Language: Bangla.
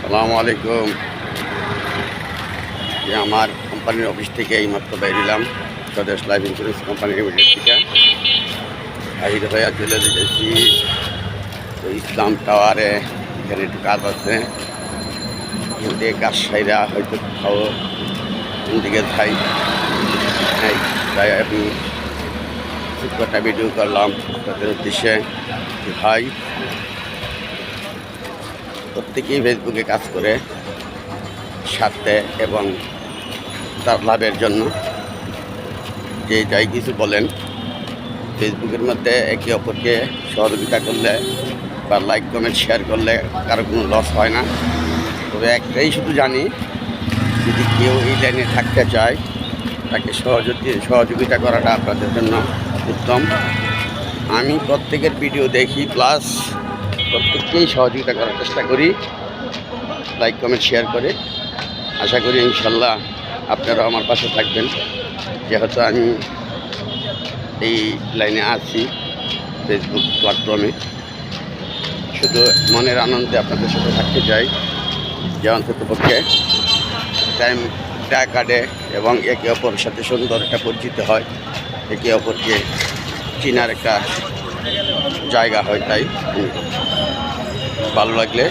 আসসালামু আলাইকুম। আমার কোম্পানির অফিস থেকে এইমাত্র বেরিলাম, স্বদেশ লাইফ ইন্স্যুরেন্স কোম্পানির লিমিটেড থেকে। আহির ভাইয়া চলে যেতেছি তো ইসলাম টাওয়ারে। এখানে একটু কাজ আছে, কিন্তু কাজ সাইরা হয়তো কোথাও দিকে যাই। তাই আমি ছোট্ট ভিডিও করলাম তাদের উদ্দেশ্যে। ভাই প্রত্যেকেই ফেসবুকে কাজ করে স্বার্থে এবং তার লাভের জন্য। যে যাই কিছু বলেন, ফেসবুকের মধ্যে একে অপরকে সহযোগিতা করলে বা লাইক কমেন্ট শেয়ার করলে কারো কোনো লস হয় না। তবে একটাই শুধু জানি, যদি কেউ এই লাইনে থাকতে চায় তাকে সহযোগিতা করাটা আপনাদের জন্য উত্তম। আমি প্রত্যেকের ভিডিও দেখি, প্লাস প্রত্যেককেই সহযোগিতা করার চেষ্টা করি, লাইক কমেন্ট শেয়ার করে। আশা করি ইনশাল্লাহ আপনারাও আমার পাশে থাকবেন, যেহেতু আমি এই লাইনে আছি ফেসবুক প্ল্যাটফর্মে। শুধু মনের আনন্দে আপনাদের সাথে থাকতে চাই, যে অন্ততপক্ষে টাইমটা কাটে এবং একে অপরের সাথে সুন্দর একটা পরিচিত হয়, একে অপরকে চেনার একটা জায়গা হয়। তাই ভালো লাগলে